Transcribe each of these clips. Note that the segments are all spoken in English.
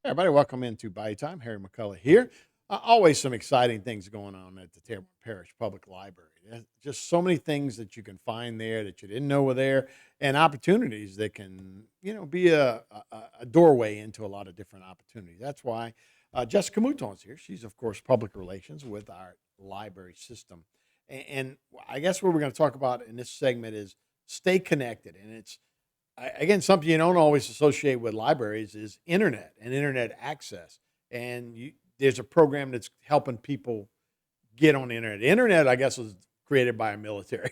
Hey, everybody, welcome into Bayou Time. Harry McCullough here. Always some exciting things going on at the Terrebonne Parish Public Library. There's just so many things that you can find there that you didn't know were there, and opportunities that can, be a doorway into a lot of different opportunities. That's why Jessica Mouton's here. She's, of course, public relations with our library system. And I guess what we're going to talk about in this segment is stay connected. And it's again, something you don't always associate with libraries is internet and internet access. And there's a program that's helping people get on the internet. The internet, I guess, was created by a military,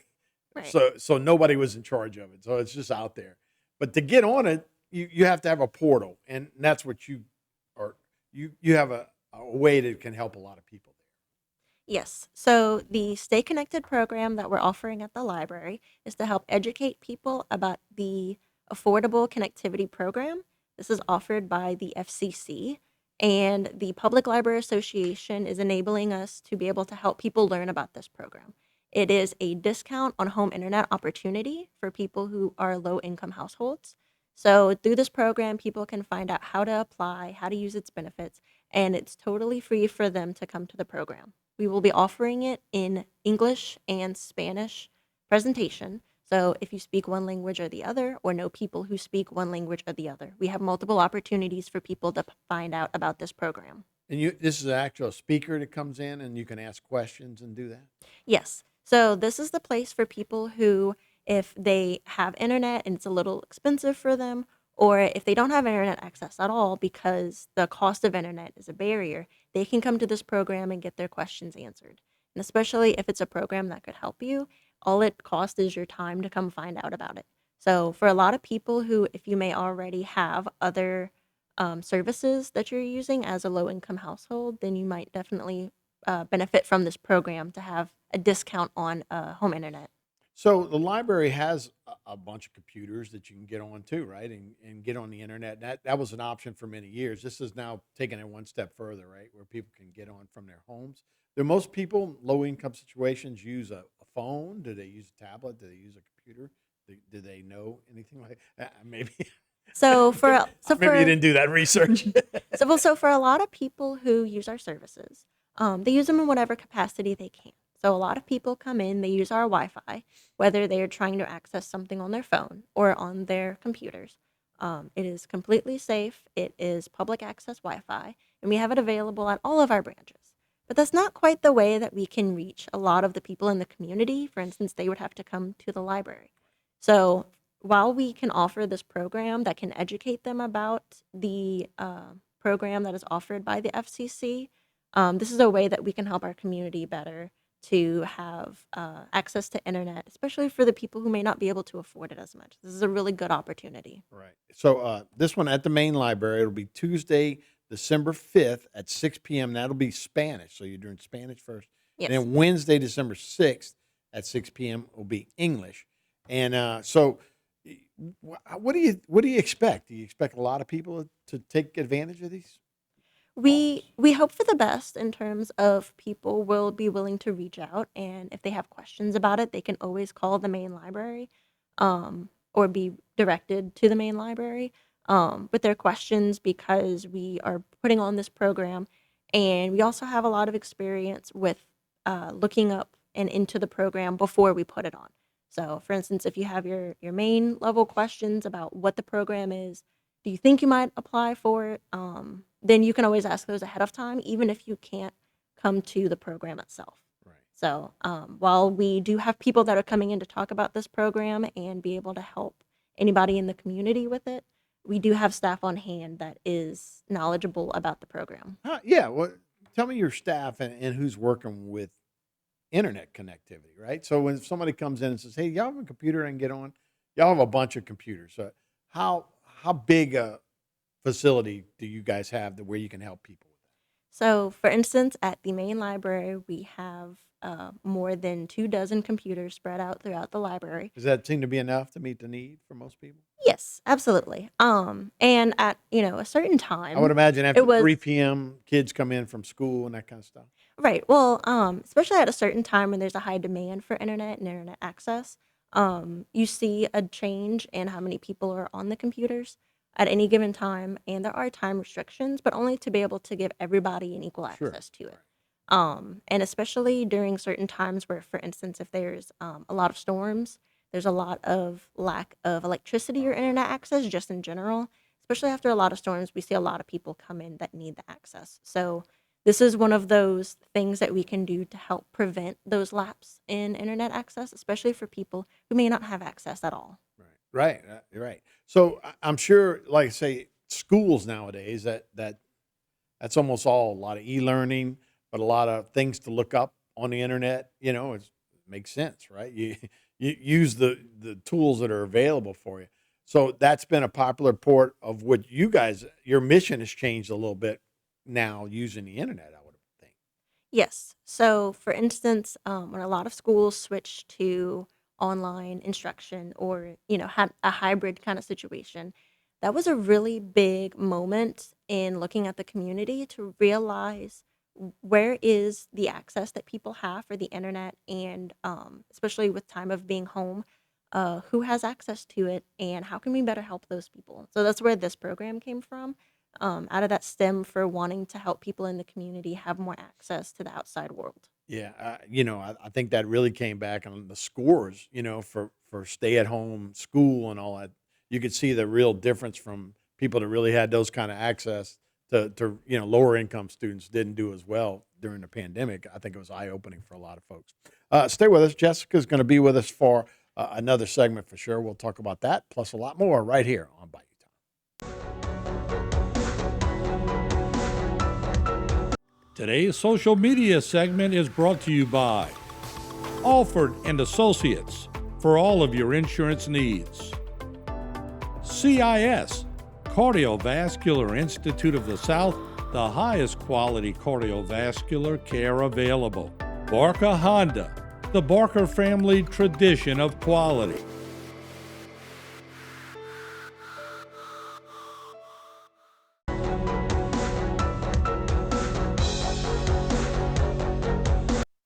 Right. so nobody was in charge of it. So it's just out there. But to get on it, you have to have a portal, and that's what you are. You have a way that can help a lot of people Yes. So the Stay Connected program that we're offering at the library is to help educate people about the Affordable Connectivity Program. This is offered by the FCC, and the Public Library Association is enabling us to be able to help people learn about this program. It is a discount on home internet opportunity for people who are low income households. So, through this program, people can find out how to apply, how to use its benefits, and it's totally free for them to come to the program. We will be offering it in English and Spanish presentation. So if you speak one language or the other, or know people who speak one language or the other, we have multiple opportunities for people to find out about this program. there. And this is an actual speaker that comes in, and you can ask questions and do that. Yes. So this is the place for people who, if they have internet and it's a little expensive for them, or if they don't have internet access at all because the cost of internet is a barrier, they can come to this program and get their questions answered. And especially if it's a program that could help you, all it costs is your time to come find out about it. So for a lot of people who, if you may already have other services that you're using as a low income household, then you might definitely benefit from this program to have a discount on home internet. So the library has a bunch of computers that you can get on too, right? And get on the internet. That was an option for many years. This is now taking it one step further, right? Where people can get on from their homes. Do most people, low income situations, use a phone? Do they use a tablet? Do they use a computer? Do they know anything like maybe So for so maybe you for didn't do that research. so for a lot of people who use our services, they use them in whatever capacity they can. So a lot of people come in, they use our Wi-Fi, whether they are trying to access something on their phone or on their computers. It is completely safe. It is public access Wi-Fi, and we have it available at all of our branches. But that's not quite the way that we can reach a lot of the people in the community. For instance, they would have to come to the library. So while we can offer this program that can educate them about the program that is offered by the FCC, this is a way that we can help our community better to have access to internet, especially for the people who may not be able to afford it as much. This is a really good opportunity. Right. So this one at the main library, it'll be Tuesday, December 5th at 6 p.m. That'll be Spanish. So you're doing Spanish first. And Yes. then Wednesday, December 6th at 6 p.m. will be English. And what do you expect? Do you expect a lot of people to take advantage of these offers? We hope for the best in terms of people will be willing to reach out, and if they have questions about it, they can always call the main library, or be directed to the main library with their questions because we are putting on this program, and we also have a lot of experience with looking up and into the program before we put it on. So, for instance, if you have your main level questions about what the program is, do you think you might apply for it? Then you can always ask those ahead of time, even if you can't come to the program itself. Right. So while we do have people that are coming in to talk about this program and be able to help anybody in the community with it, we do have staff on hand that is knowledgeable about the program. Yeah. Well, tell me your staff and who's working with internet connectivity, right? So when somebody comes in and says, "Hey, y'all have a computer I can get on?" Y'all have a bunch of computers. So how big a facility do you guys have where you can help people with So, for instance, at the main library, we have more than 2 dozen computers spread out throughout the library. that? Does that seem to be enough to meet the need for most people? Yes, absolutely. And at a certain I would time, imagine it after was 3 p.m., kids come in from school and that kind of stuff. right. Well, especially at a certain time when there's a high demand for internet and internet access, you see a change in how many people are on the computers. at any given time, and there are time restrictions, but only to be able to give everybody an equal Sure. access to it. Right. And especially during certain times where, for instance, if there's a lot of storms, there's a lot of lack of electricity or internet access just in general. Especially after a lot of storms, we see a lot of people come in that need the access. So this is one of those things that we can do to help prevent those laps in internet access, especially for people who may not have access at all. Right. Right. You're right. So I'm sure, like I say, schools nowadays that's almost all a lot of e-learning, but a lot of things to look up on the internet. It makes sense, right? You you use the tools that are available for you. So that's been a popular part of what your mission has changed a little bit now using the internet, I would think. Yes. So, for instance, when a lot of schools switch to online instruction or, had a hybrid kind of situation, that was a really big moment in looking at the community to realize where is the access that people have for the internet and especially with time of being home, who has access to it and how can we better help those people. So that's where this program came from, out of that stem for wanting to help people in the community have more access to the outside world. Yeah, I think that really came back on the scores, for stay at home school and all that. You could see the real difference from people that really had those kind of access to lower income students didn't do as well during the pandemic. I think it was eye opening for a lot of folks. Stay with us. Jessica's going to be with us for another segment for sure. We'll talk about that plus a lot more right here on Bayou Time. Today's social media segment is brought to you by Alford and Associates for all of your insurance needs. CIS, Cardiovascular Institute of the South, the highest quality cardiovascular care available. Barker Honda, the Barker family tradition of quality.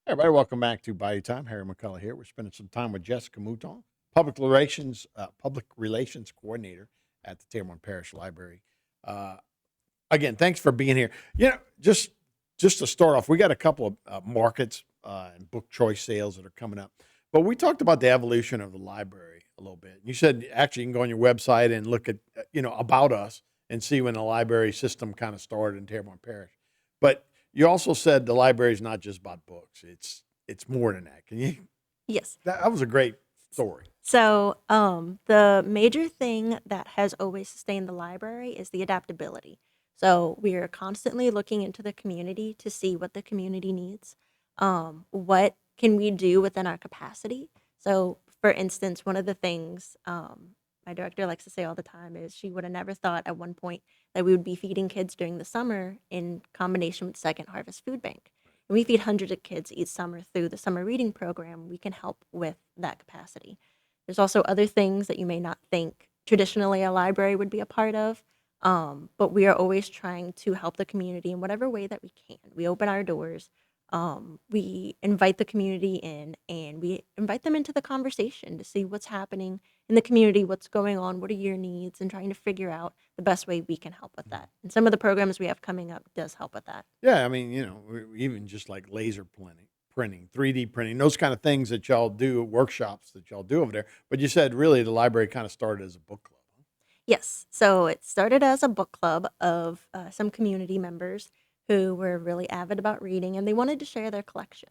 Hey, everybody, welcome back to Bayou Time. Harry McCullough here. We're spending some time with Jessica Mouton, public relations coordinator at the Terrebonne Parish Library. Uh, Again, thanks for being here. Just to start off, we got a couple of markets and book choice sales that are coming up, but we talked about the evolution of the library a little bit. You said actually you can go on your website and look at about us and see when the library system kind of started in Terrebonne Parish. But you also said the library is not just about books; it's more than that. Can you? Yes. That was a great story. So, the major thing that has always sustained the library is the adaptability. So, we are constantly looking into the community to see what the community needs. What can we do within our capacity? So, for instance, one of the things my director likes to say all the time is she would have never thought at one point that we would be feeding kids during the summer in combination with Second Harvest Food Bank. And we feed hundreds of kids each summer through the summer reading program. We can help with that capacity. There's also other things that you may not think traditionally a library would be a part of, but we are always trying to help the community in whatever way that we can. We open our doors, we invite the community in, and we invite them into the conversation to see what's happening in the community, what's going on, what are your needs, and trying to figure out the best way we can help with that. And some of the programs we have coming up does help with that. Yeah, I mean, even just like laser printing, 3D printing, those kind of things that y'all do, workshops that y'all do over there. But you said really the library kind of started as a book club. Huh? Yes. So it started as a book club of some community members who were really avid about reading and they wanted to share their collection.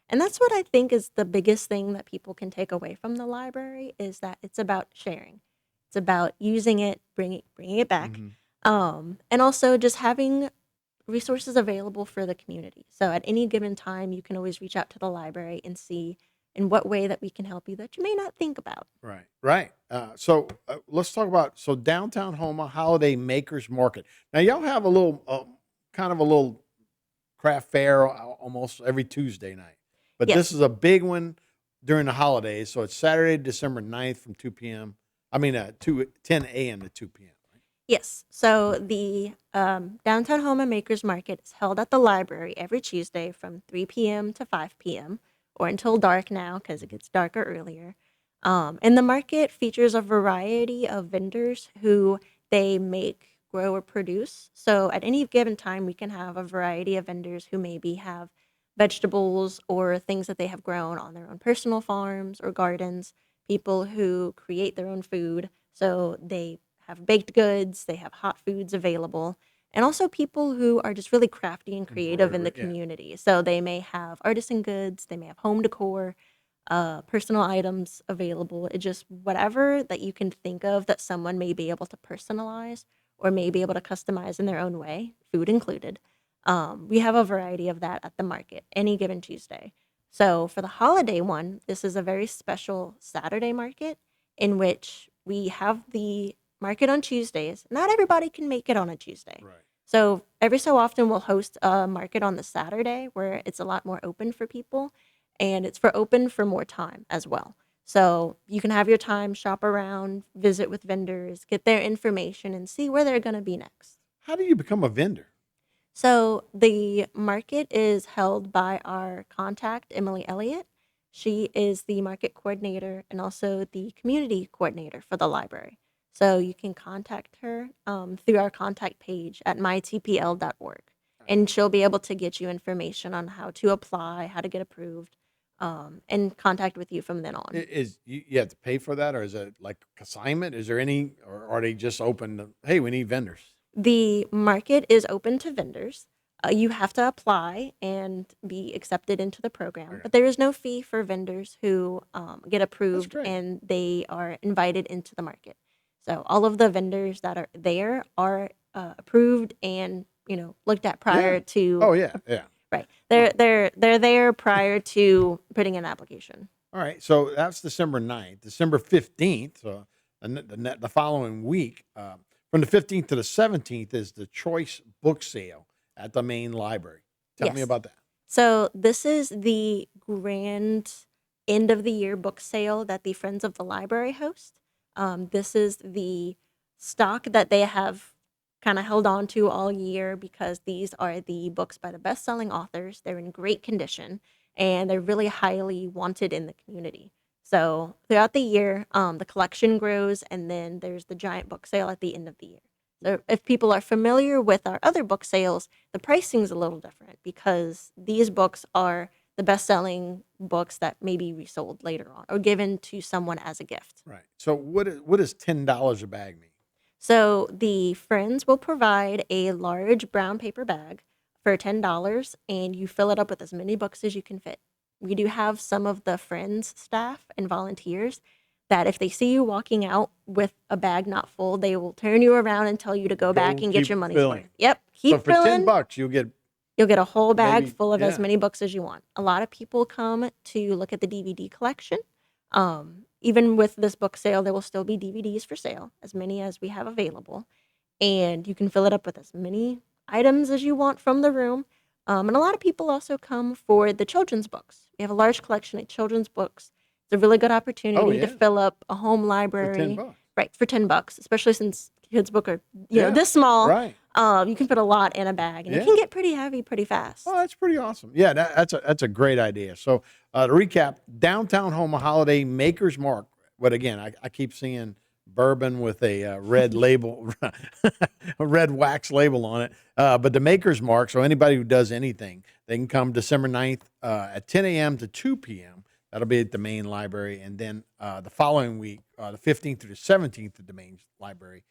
And that's what I think is the biggest thing that people can take away from the library is that it's about sharing. It's about using it, bringing it back, Hmm. and also just having resources available for the community. So at any given time, you can always reach out to the library and see in what way that we can help you that you may not think about. Right, right. So let's talk about downtown Houma Holiday Makers Market. Now y'all have a little kind of a little craft fair almost every Tuesday night, but this Yes. is a big one during the holidays. So it's Saturday, December 9th from 2 p.m. I mean, 10 a.m. to 2 p.m. Right? Yes. So the Downtown Home Makers Market is held at the library every Tuesday from 3 p.m. to 5 p.m. or until dark now because it gets darker earlier. And the market features a variety of vendors who they make, grow, or produce. So at any given time, we can have a variety of vendors who maybe have vegetables or things that they have grown on their own personal farms or gardens, people who create their own food. So they have baked goods, they have hot foods available, and also people who are just really crafty and creative in the Embroidery, yeah. community. So they may have artisan goods, they may have home decor, personal items available. It just whatever that you can think of that someone may be able to personalize or may be able to customize in their own way, food included. We have a variety of that at the market any given Tuesday. So for the holiday one, this is a very special Saturday market in which we have the market on Tuesdays. Not everybody can make it on a Tuesday. Right. So every so often we'll host a market on the Saturday where it's a lot more open for people and it's for open for more time as well. So you can have your time, shop around, visit with vendors, get their information and see where they're going to be next. How do you become a vendor? So the market is held by our contact, Emily Elliott. She is the market coordinator and also the community coordinator for the library. So you can contact her through our contact page at mytpl.org. And she'll be able to get you information on how to apply, how to get approved, and contact with you from then on. Is you have to pay for that, or is it like assignment? Is there any, or are they just open to, hey, we need vendors? The market is open to vendors. You have to apply and be accepted into the program, Okay. but there is no fee for vendors who get approved great. and they are invited into the market. So all of the vendors that are there are approved and looked at prior Yeah. to. Oh yeah, yeah. Right. They're there prior to putting in an application. All right, so that's December 9th. December 15th, so the following week, from the 15th to the 17th is the Choice Book Sale at the main library. Tell me Yes. about that. So this is the grand end of the year book sale that the Friends of the Library host. This is the stock that they have kind of held on to all year because these are the books by the best-selling authors. They're in great condition and they're really highly wanted in the community. So throughout the year, the collection grows and then there's the giant book sale at the end of the year. So if people are familiar with our other book sales, the pricing's a little different because these books are the best-selling books that may be resold later on or given to someone as a gift. Right. So what does $10 a bag mean? So the Friends will provide a large brown paper bag for $10 and you fill it up with as many books as you can fit. We do have some of the Friends staff and volunteers that if they see you walking out with a bag not full, they will turn you around and tell you to go back and get keep your money's filling. worth. Yep, So keep for filling. $10, you'll get You'll get a whole bag maybe, full of as yeah. many books as you want. A lot of people come to look at the DVD collection. Even with this book sale, there will still be DVDs for sale, as many as we have available. And you can fill it up with as many items as you want from the room. And a lot of people also come for the children's books. We have a large collection of children's books. It's a really good opportunity to yeah. fill up a home for library. $10. Right, for $10, especially since kids' book are Yeah, this small. Right. You can put a lot in a bag, and it Yeah. can get pretty heavy pretty fast. Oh, that's pretty awesome. Yeah, that's a great idea. So to recap, downtown Houma Holiday Maker's Mark. But again, I keep seeing bourbon with a red label, a red wax label on it. But the Maker's Mark. So anybody who does anything, they can come December 9th at 10 a.m. to 2 p.m. That'll be at the main library. And then the following week, the 15th through the 17th at the main library,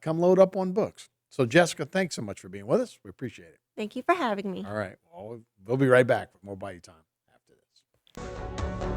come load up on books. So, Jessica, thanks so much for being with us. We appreciate it. Thank you for having me. All right. Well, we'll be right back with more Bayou Time after this.